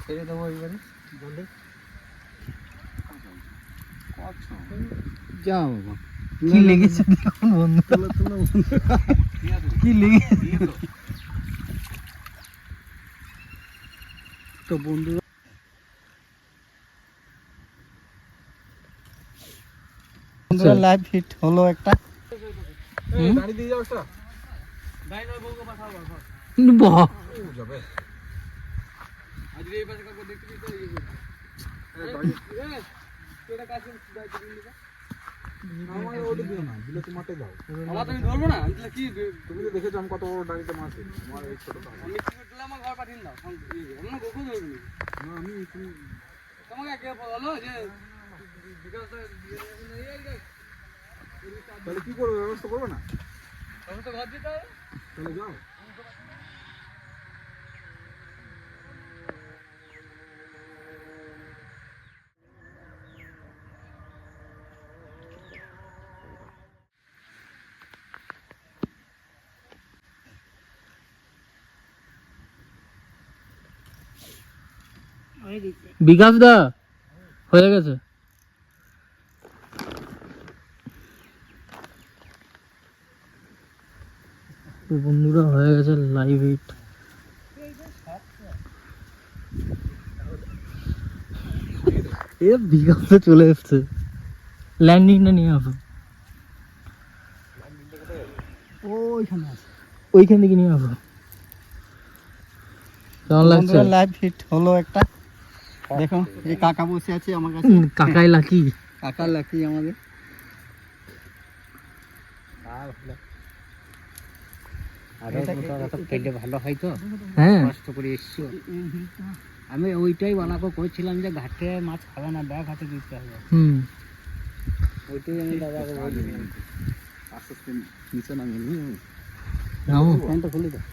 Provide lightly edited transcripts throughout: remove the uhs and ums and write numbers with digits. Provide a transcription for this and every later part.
ছেড়ে দেবো এবারে বলে যাও বাবা। কি লেগেছে দেখুন বন্ধু, কি লেগেছে তো বন্ধু। বন্ধুরা লাইভ হিট হলো একটা। গাড়ি দিয়ে যাও একটা গাড়ি নয় বউকে পাঠাও বাহ যাবে আজকে এই পাশে কাউকে দেখতে দিতে এটা কাছে দায়িত্ব নিয়ে নিবা আমার ওটা দিও না দিলে তোমারটা দাও বাবা তুমি ধরবো না তাহলে কি তুমি তো দেখেছো আমি কত বড় ডাড়িতে মাছ আমার এই ছোট আমি কি করলাম আমার ঘর পাঠিয়ে দাও আমরা গোকো ধরবি না আমি তুমি তোমাকে কে বলো যে বিকাশটা তাহলে কি করবে ব্যবস্থা করবে না ব্যবস্থা ঘর দিতে হবে তাহলে যাও বিকাশ দা হয়ে গেছে। বন্ধুরা হয়ে গেছে লাইভ হিট। এ বিকাশে চলে এসছে, ল্যান্ডিংটা নিয়ে আসো। ওইখানে আছে, ওইখান থেকে নিয়ে আসো। কেমন লাগছে? লাইভ হিট হলো একটা। দেখো এই কাকা বসে আছে আমার কাছে, কাকাই লাকি, কাকা লাকি আমাদের। ভালো হয় তো, হ্যাঁ কষ্ট করে এসছো। আমি ওইটাই বানাবো করেছিলাম যে ঘাটে মাছ খাবে না, ব্যাগ হাতে দিতে হবে। ওইটাই আমি দাদাকে বলি আস্তে আস্তে নিচে নামিয়ে ফ্যানটা খুলে দাও।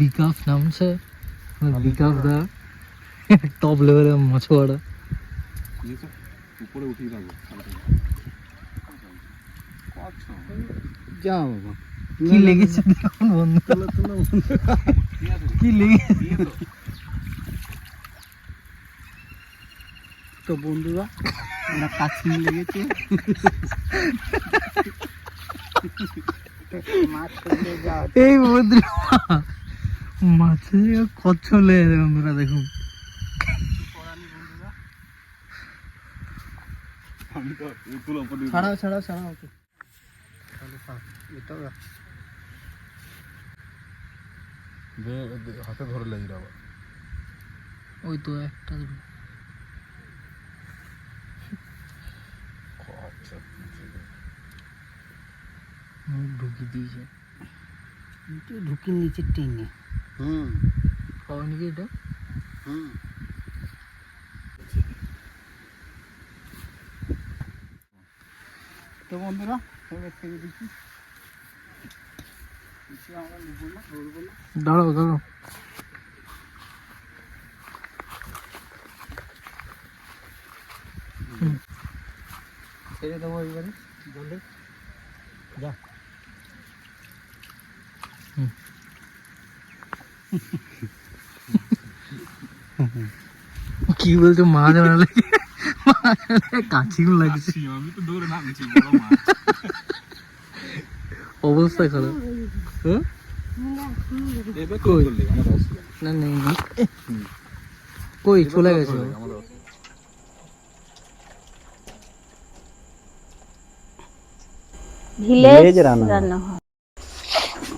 বিকাশ নামছে, বিকাশ দা টপ লেভেলের মাছওয়াড়া। উপরে উঠিয়ে যাবো যাও বাবা। কি লেগেছে দেখুন বন্ধু, কি লেগেছে তো বন্ধুরা। আমরা কাছে লেগেছে এই বন্ধুরা মাছের কত চলে বন্ধুরা দেখুন। ছাড়াও ছাড়াও ছাড়াও ওকে, এটাও হাতে ধরে লেগে যাবো। ওই তো একটা ঢুকিয়ে দিয়েছে, ঢুকিয়ে নিচে টেনে। পাওয়া নাকি এটা। তো বন্ধুরা এবার ছেড়ে দিচ্ছি। দাঁড়াও দাঁড়াও, ছেড়ে দেবো এবারে বলে যা। কি বলছো? মাছ আনলে কাছিও লাগছে, আমি তো দৌড়ে নামছি অবস্থা খারাপ। না নেই, কই চলে গেছে। ভিলেজ রান্নাঘর।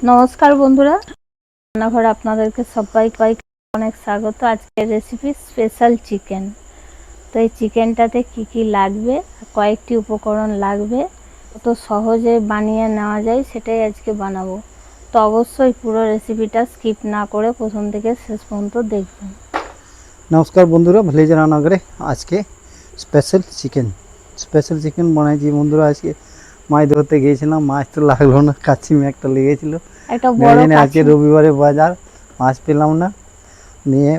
নমস্কার বন্ধুরা, রান্নাঘরে আপনাদেরকে সবাইকে অনেক স্বাগত। আজকের রেসিপি স্পেশাল চিকেন। তো এই চিকেনটাতে কি কি লাগবে, কয়েকটি উপকরণ লাগবে, তো সহজে বানিয়ে নেওয়া যায় সেটাই আজকে বানাবো। তো অবশ্যই পুরো রেসিপিটা স্কিপ না করে প্রথম থেকে শেষ পর্যন্ত দেখবেন। নমস্কার বন্ধুরা, ভিলেজ রান্নাঘরে আজকে স্পেশাল চিকেন বানাইছি বন্ধুরা। আজকে মাছ ধরতে গিয়েছিলাম, মাছ তো লাগলো না, কাছিমি একটা লেগেছিল। আজকে রবিবারে বাজার, মাছ পেলাম না, নিয়ে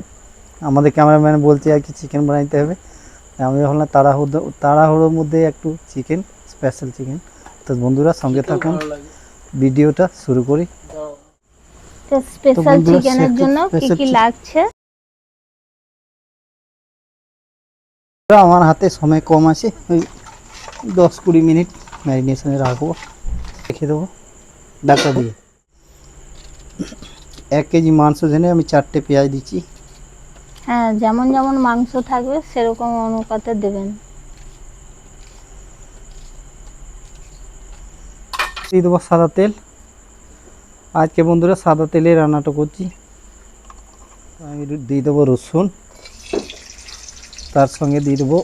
আমাদের ক্যামেরাম্যান বলছে আর কি চিকেন বানাইতে হবে। আমি ভাবলাম তাড়াহুড়োর মধ্যে একটু চিকেন, স্পেশাল চিকেন। তো বন্ধুরা সঙ্গে থাকুন, ভিডিওটা শুরু করি। তো স্পেশাল বন্ধুরা, চিকেনের জন্য কি special কি chicken- লাগছে? আমার হাতে সময় কম আছে, ওই 10-20 মিনিট ম্যারিনেশনে রাখবো, রেখে দেবো ঢাকা দিয়ে। 1 কেজি মাংস জেনে আমি 4টে পেঁয়াজ দিচ্ছি। হ্যাঁ, যেমন যেমন মাংস থাকবে সেরকম অনুপাতে দেবেন। দিয়ে দেবো সাদা তেল। আজকে বন্ধুরা সাদা তেলে রান্নাটা করছি। আমি দিয়ে দেবো রসুন, তার সঙ্গে দিয়ে দেবো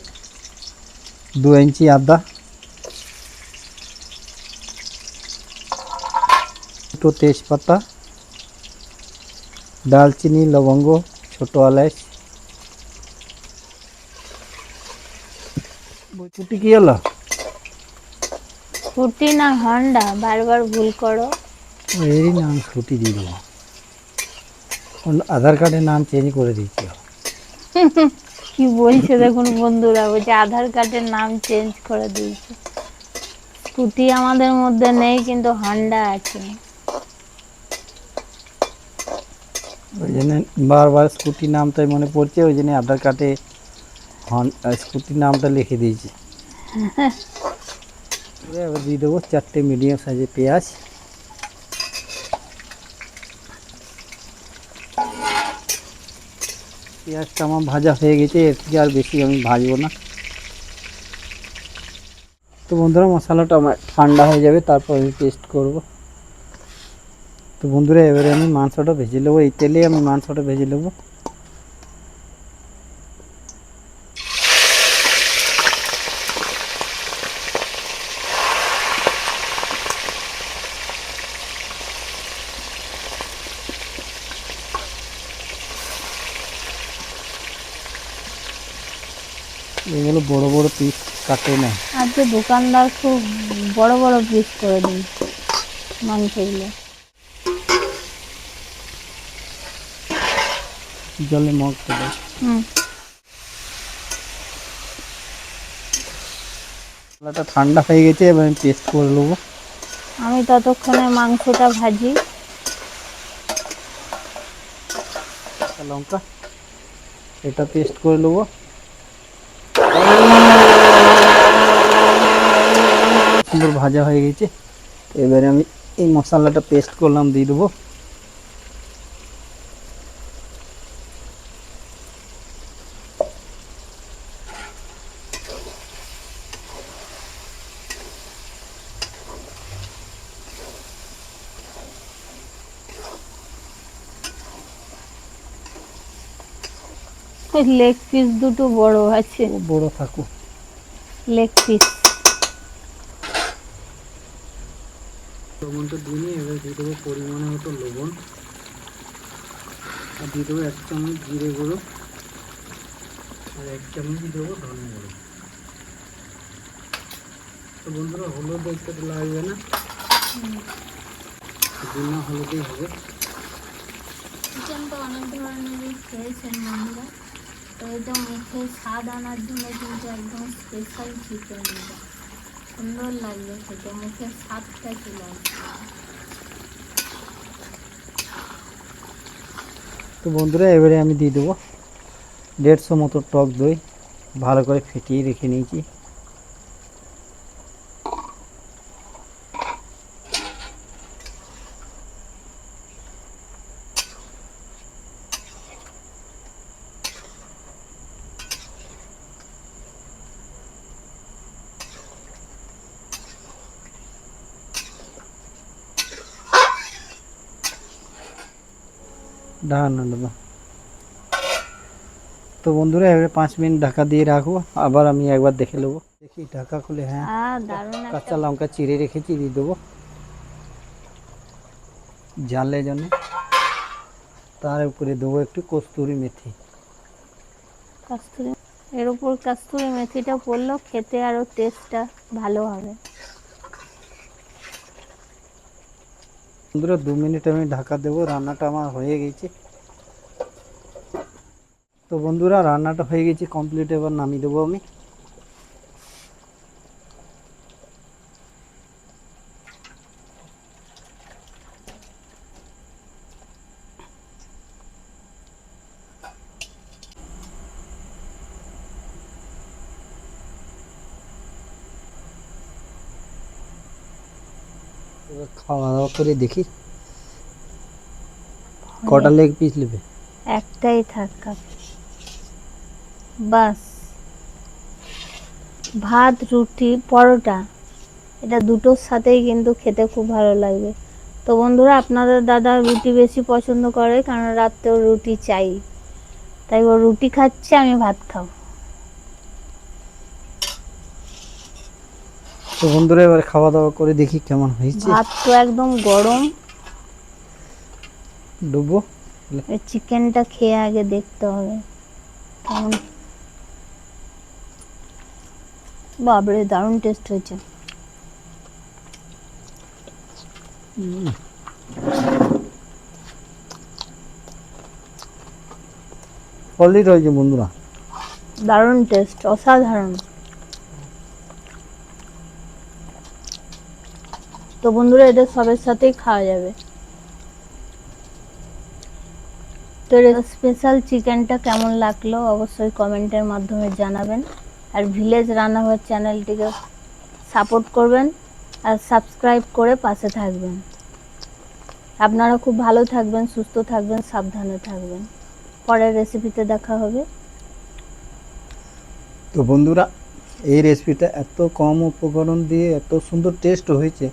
2 ইঞ্চি আদা, দুটো তেজপাতা, দালচিনি, লবঙ্গ, ছোটো এলাচ। ছুটি কি হলো? ছুটি না হন্ডা, বারবার ভুল করো। এরই নাম ছুটি দিয়ে দেবো। আধার কার্ডের নাম চেঞ্জ করে দিচ্ছি। কি বলছে দেখুন বন্ধুরা, বলছে আধার কার্ডের নাম চেঞ্জ করে দিয়েছে। স্কুটি আমাদের মধ্যে নেই, কিন্তু হন্ডা আছে। ওই জন্য বারবার স্কুটির নামটাই মনে পড়ছে, ওই জন্য আধার কার্ডে স্কুটির নামটা লিখে দিয়েছি। এবার দিয়ে দেবো 4টে মিডিয়াম সাইজের পেঁয়াজ। পেঁয়াজটা আমার ভাজা হয়ে গেছে, এর থেকে আর বেশি আমি ভাজবো না। তো বন্ধুরা, মশলাটা আমার ঠান্ডা হয়ে যাবে, তারপর আমি পেস্ট করব। তো বন্ধুরা, এবারে আমি মাংসটা ভেজে নেবো, এই তেলে আমি মাংসটা ভেজে নেবো। এগুলো বড় বড় পিস কাটে নেয়। আজকে দোকানদার খুব বড় বড় পিস করে দিন মাংসগুলো। জলে মগ দেবো। মশলাটা ঠান্ডা হয়ে গেছে, এবার আমি পেস্ট করে নেবো। আমি ততক্ষণে মাংসটা ভাজি। লঙ্কা এটা পেস্ট করে নেবো। সুন্দর ভাজা হয়ে গেছে, এবারে আমি এই মশলাটা পেস্ট করলাম দিয়ে দেবো। লেগ পিস দুটো বড় আছে, বড় থাকুক। Leg piece. লবণটা দিয়ে নিয়ে এবার দিয়ে দেবো পরিমাণে মতো লবণ, আর দিয়ে দেবো 1 চামচ জিরে গুঁড়ো, আর 1 চামচ দেবো ধনে গুঁড়ো। তো বন্ধুরা, হলুদ একটু লাগবে না, বিনা হলুদেই হবে। চিকেন তো অনেক ধরনেরই খেয়েছেন বন্ধুরা, তো এটা মুখে স্বাদ আনার জন্য কিন্তু একদম স্পেশাল চিকেন। সুন্দর লাগবে খেতে, মুখের স্বাদটা চলে আসবে। তো বন্ধুরা, এবারে আমি দিয়ে দেবো 150 মতো টক দই, ভালো করে ফেটিয়ে রেখে নিয়েছি। ঢাকা দেবো। তো বন্ধুরা, এবারে 5 মিনিট ঢাকা দিয়ে রাখবো, আবার আমি একবার দেখে নেবো। দেখি ঢাকা খুলে, হ্যাঁ দারুণ কাঁচা লঙ্কা চিড়ে রেখেছি, দিয়ে দেবো ঝালের জন্য। তার উপরে দেবো একটু কস্তুরি মেথি। কস্তুরি, এর উপর কস্তুরি মেথিটা পড়লেও খেতে আরো টেস্টটা ভালো হবে। বন্ধুরা, 2 মিনিট আমি ঢাকা দেবো, রান্নাটা আমার হয়ে গেছে। তো বন্ধুরা রান্নাটা হয়ে গেছে কমপ্লিট, এবার নামিয়ে দেবো আমি। এবার খাওয়া দাওয়া করে দেখি কটা লেগ পিস নেবে। একটাই থাক কাকি, বাস। ভাত, রুটি, পরোটা, এটা দুটোর সাথেই কিন্তু খেতে খুব ভালো লাগবে। তো বন্ধুরা, আপনাদের দাদা রুটি বেশি পছন্দ করে, কারণ রাত্রেও রুটি চাই, তাই ও রুটি খাচ্ছে, আমি ভাত খাবো। তো বন্ধুরা এবার খাওয়া দাওয়া করে দেখি কেমন হয়েছে। ভাত তো একদম গরম, ডুবো। এই চিকেনটা খেয়ে আগে দেখতে হবে কেমন। বাবরে, দারুণ টেস্ট হয়েছে। সলিড হয়েছে বন্ধুরা, দারুণ টেস্ট, অসাধারণ। তো বন্ধুরা, এটা সবের সাথেই খাওয়া যাবে। তো স্পেশাল চিকেনটা কেমন লাগলো অবশ্যই কমেন্টের মাধ্যমে জানাবেন। আর ভিলেজ রান্নাঘর চ্যানেলটিকে সাপোর্ট করবেন আর সাবস্ক্রাইব করে পাশে থাকবেন। আপনারা খুব ভালো থাকবেন, সুস্থ থাকবেন, সাবধানে থাকবেন। পরের রেসিপিতে দেখা হবে। তো বন্ধুরা এই রেসিপিটা এত কম উপকরণ দিয়ে এত সুন্দর টেস্ট হয়েছে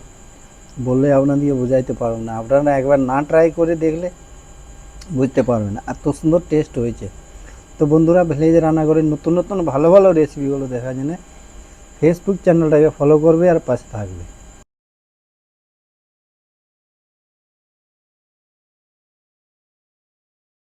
বললে আপনাদের বোঝাইতে পারবো না। আপনারা একবার না ট্রাই করে দেখলে বুঝতে পারবেন না, এত সুন্দর টেস্ট হয়েছে। তো বন্ধুরা ভিলেজ রান্নাঘরের নতুন নতুন ভালো ভালো রেসিপিগুলো দেখার জন্য ফেসবুক চ্যানেলটাকে ফলো করবে আর পাশে থাকবে।